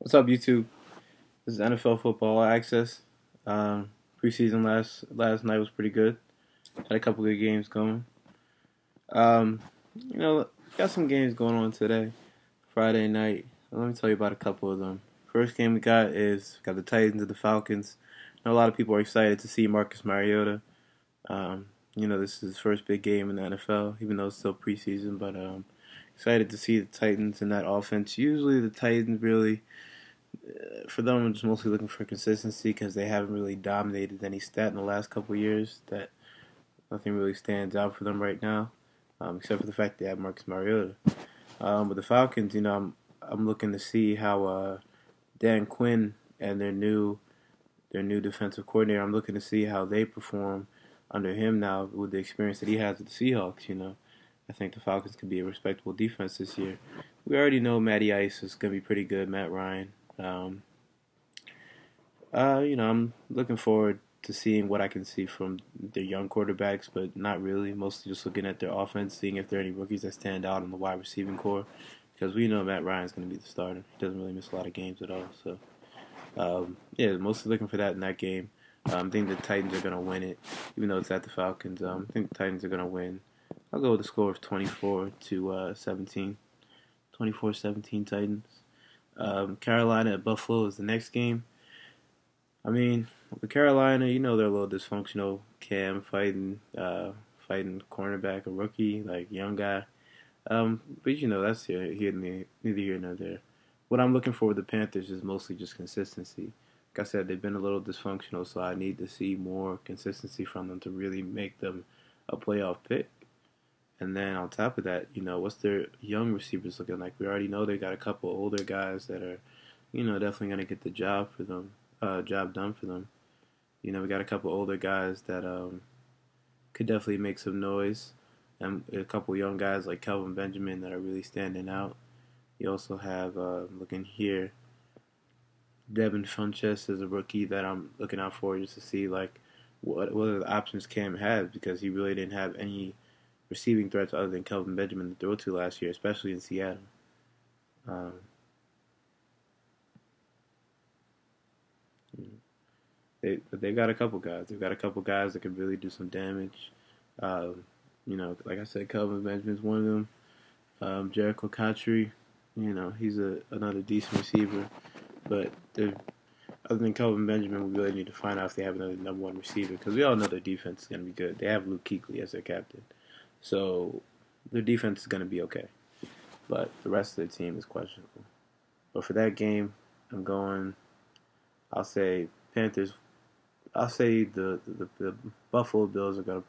What's up, YouTube? This is NFL Football Access. Um, Preseason last night was pretty good. Had a couple good games going. Um, got some games going on today, Friday night. Let me tell you about a couple of them. First game we got the Titans and the Falcons. I know a lot of people are excited to see Marcus Mariota. This is his first big game in the NFL, even though it's still preseason. But excited to see the Titans in that offense. Usually the Titans really for them, I'm just mostly looking for consistency because they haven't really dominated any stat in the last couple of years. That nothing really stands out for them right now, except for the fact they have Marcus Mariota. With the Falcons, I'm looking to see how Dan Quinn and their new defensive coordinator. I'm looking to see how they perform under him now with the experience that he has with the Seahawks. I think the Falcons could be a respectable defense this year. We already know Matty Ice is going to be pretty good. Matt Ryan. I'm looking forward to seeing what I can see from their young quarterbacks, but not really. Mostly just looking at their offense, seeing if there are any rookies that stand out in the wide receiving core, because we know Matt Ryan's going to be the starter. He doesn't really miss a lot of games at all. So, mostly looking for that in that game. I think the Titans are going to win it, even though it's at the Falcons. I think the Titans are going to win. I'll go with the score of 24-17. 24-17 Titans. Carolina at Buffalo is the next game. I mean, with Carolina, they're a little dysfunctional. Cam fighting cornerback, a rookie, like young guy. But that's neither here nor there. What I'm looking for with the Panthers is mostly just consistency. Like I said, they've been a little dysfunctional, so I need to see more consistency from them to really make them a playoff pick. And then on top of that, what's their young receivers looking like? We already know they got a couple older guys that are, definitely going to get the job done for them. We got a couple older guys that could definitely make some noise, and a couple young guys like Kelvin Benjamin that are really standing out. You also have, looking here, Devin Funchess is a rookie that I'm looking out for just to see like what are the options Cam has, because he really didn't have any receiving threats other than Kelvin Benjamin to throw to last year, especially in Seattle. They've got a couple guys. They've got a couple guys that could really do some damage. Like I said, Kelvin Benjamin's one of them. Jericho Cotchery, he's another decent receiver. But other than Kelvin Benjamin, we really need to find out if they have another number one receiver, because we all know their defense is going to be good. They have Luke Kuechly as their captain. So their defense is going to be okay. But the rest of the team is questionable. But for that game, I'll say Panthers. I'll say the Buffalo Bills are going to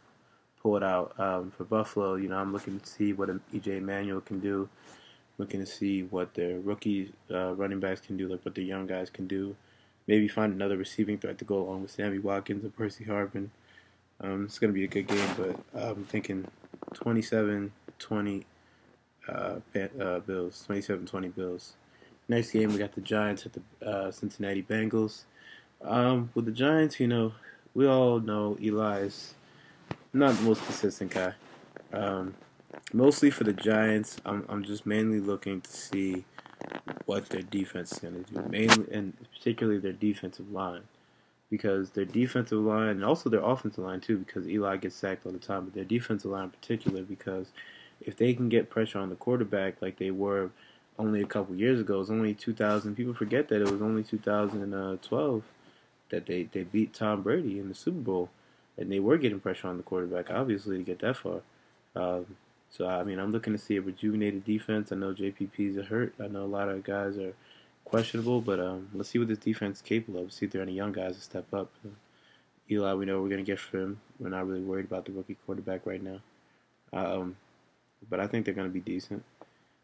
pull it out. For Buffalo, I'm looking to see what E.J. Manuel can do. Looking to see what their rookie running backs can do, like what their young guys can do. Maybe find another receiving threat to go along with Sammy Watkins and Percy Harvin. It's going to be a good game, but I'm thinking 27-20 Bills. 27-20 Bills. Next game, we got the Giants at the Cincinnati Bengals. With the Giants, we all know Eli's not the most consistent guy. Mostly for the Giants, I'm just mainly looking to see what their defense is going to do, mainly and particularly their defensive line, because their defensive line and also their offensive line too, because Eli gets sacked all the time, but their defensive line in particular, because if they can get pressure on the quarterback like they were only a couple years ago, it was only 2000. People forget that it was only 2012 that they beat Tom Brady in the Super Bowl, and they were getting pressure on the quarterback, obviously, to get that far. I'm looking to see a rejuvenated defense. I know JPP's are hurt. I know a lot of guys are questionable, but let's see what this defense is capable of. See if there are any young guys to step up. Eli, we know we're going to get for him. We're not really worried about the rookie quarterback right now. But I think they're going to be decent.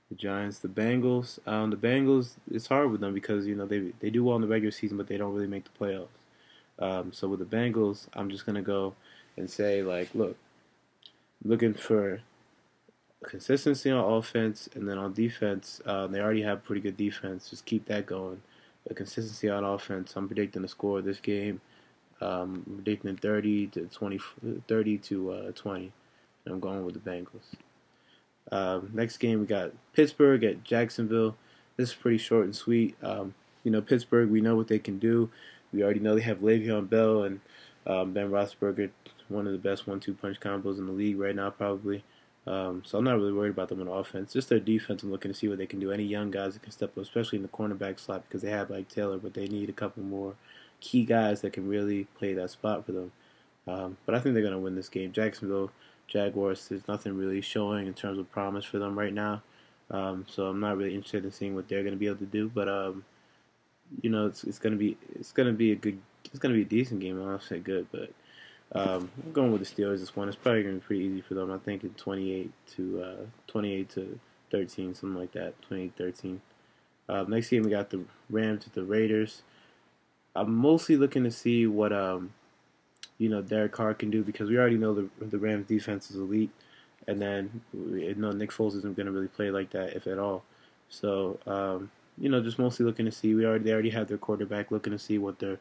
The Giants, the Bengals. The Bengals, it's hard with them because, they do well in the regular season, but they don't really make the playoffs. So with the Bengals, I'm just going to go and say, look, looking for consistency on offense, and then on defense, they already have pretty good defense. Just keep that going. The consistency on offense, I'm predicting the score of this game. Predicting 30-20, and I'm going with the Bengals. Next game, we got Pittsburgh at Jacksonville. This is pretty short and sweet. Pittsburgh, we know what they can do. We already know they have Le'Veon Bell and Ben Roethlisberger, one of the best 1-2 punch combos in the league right now, probably. So I'm not really worried about them on offense. Just their defense, I'm looking to see what they can do. Any young guys that can step up, especially in the cornerback slot, because they have like Taylor, but they need a couple more key guys that can really play that spot for them. But I think they're going to win this game. Jacksonville Jaguars, there's nothing really showing in terms of promise for them right now. So I'm not really interested in seeing what they're going to be able to do. But it's going to be a decent game. I'll say good, but I'm going with the Steelers this one. It's probably going to be pretty easy for them. I think it's 28 to 13, something like that. 28-13. Next game we got the Rams with the Raiders. I'm mostly looking to see what Derek Carr can do, because we already know the Rams defense is elite, and then Nick Foles isn't going to really play like that, if at all. So just mostly looking to see. They already have their quarterback. Looking to see what their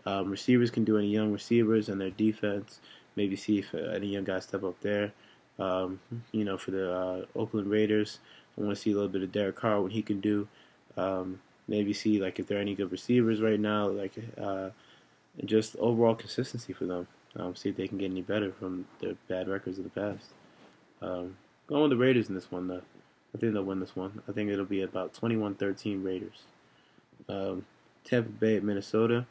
receivers can do. Any young receivers and their defense. Maybe see if any young guys step up there. For the Oakland Raiders, I want to see a little bit of Derek Carr, what he can do. Maybe see like if there are any good receivers right now, and just overall consistency for them. See if they can get any better from their bad records of the past. Going with the Raiders in this one, though. I think they'll win this one. I think it'll be about 21-13 Raiders. Tampa Bay at Minnesota.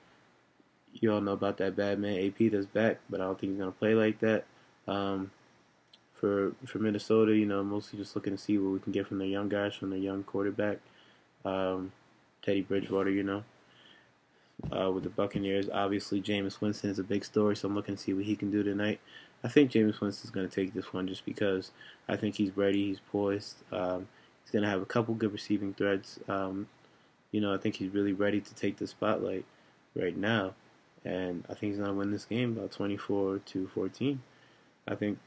You all know about that bad man AP that's back, but I don't think he's going to play like that. For Minnesota, mostly just looking to see what we can get from their young guys, from their young quarterback. Teddy Bridgewater, with the Buccaneers. Obviously, Jameis Winston is a big story, so I'm looking to see what he can do tonight. I think Jameis Winston's going to take this one just because I think he's ready, he's poised. He's going to have a couple good receiving threats. I think he's really ready to take the spotlight right now, and I think he's going to win this game about 24-14. I think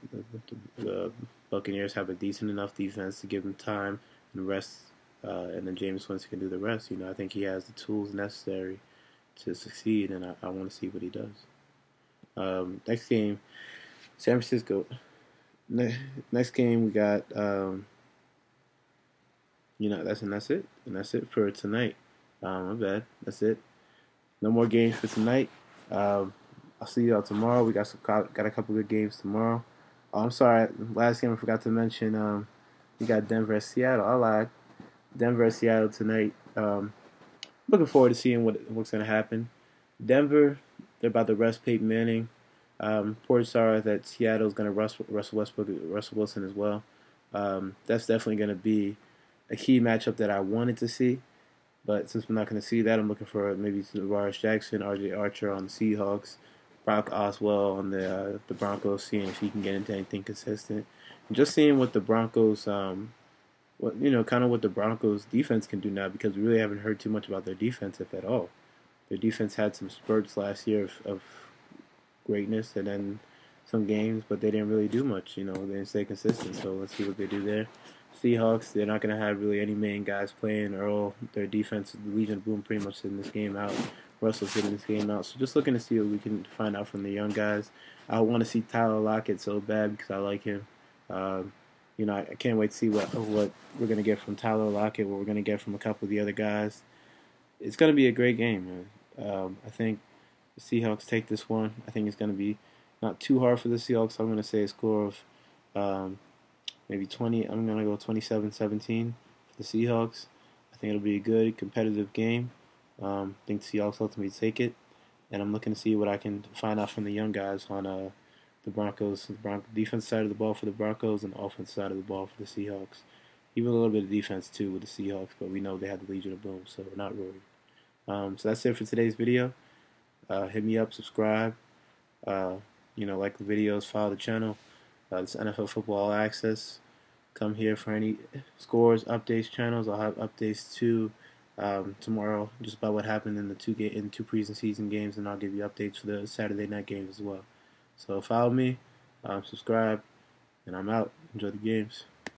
the Buccaneers have a decent enough defense to give him time and rest, and then Jameis Winston can do the rest. I think he has the tools necessary to succeed, and I want to see what he does. Next game, San Francisco. Next game we got, that's it. And that's it for tonight. My bad. That's it. No more games for tonight. I'll see y'all tomorrow. We got a couple good games tomorrow. Oh, I'm sorry. Last game I forgot to mention. We got Denver at Seattle. I lied. Denver at Seattle tonight. Looking forward to seeing what's going to happen. Denver, they're about to rest Peyton Manning. Reports are that Seattle is going to rest Russell Wilson as well. That's definitely going to be a key matchup that I wanted to see. But since we're not going to see that, I'm looking for maybe Lawrence Jackson, R.J. Archer on the Seahawks, Brock Osweiler on the Broncos, seeing if he can get into anything consistent. And just seeing what the Broncos, what the Broncos defense can do now, because we really haven't heard too much about their defense, if at all. Their defense had some spurts last year of greatness, and then some games, but they didn't really do much. They didn't stay consistent. So let's see what they do there. Seahawks, they're not going to have really any main guys playing. Earl, their defense, Legion of Boom, pretty much sitting this game out. Russell's sitting this game out. So just looking to see what we can find out from the young guys. I want to see Tyler Lockett so bad because I like him. I can't wait to see what we're going to get from Tyler Lockett, what we're going to get from a couple of the other guys. It's going to be a great game, man. I think the Seahawks take this one. I think it's going to be not too hard for the Seahawks. I'm going to say a score of maybe 20. I'm going to go 27-17 for the Seahawks. I think it'll be a good, competitive game. I think the Seahawks ultimately take it. And I'm looking to see what I can find out from the young guys on the Broncos. The defense side of the ball for the Broncos and the offense side of the ball for the Seahawks. Even a little bit of defense, too, with the Seahawks. But we know they have the Legion of Boom, so we're not worried. So that's it for today's video. Hit me up, subscribe, like the videos, follow the channel. This NFL Football All Access. Come here for any scores, updates, channels. I'll have updates too tomorrow, just about what happened in the two preseason games, and I'll give you updates for the Saturday night games as well. So follow me, subscribe, and I'm out. Enjoy the games.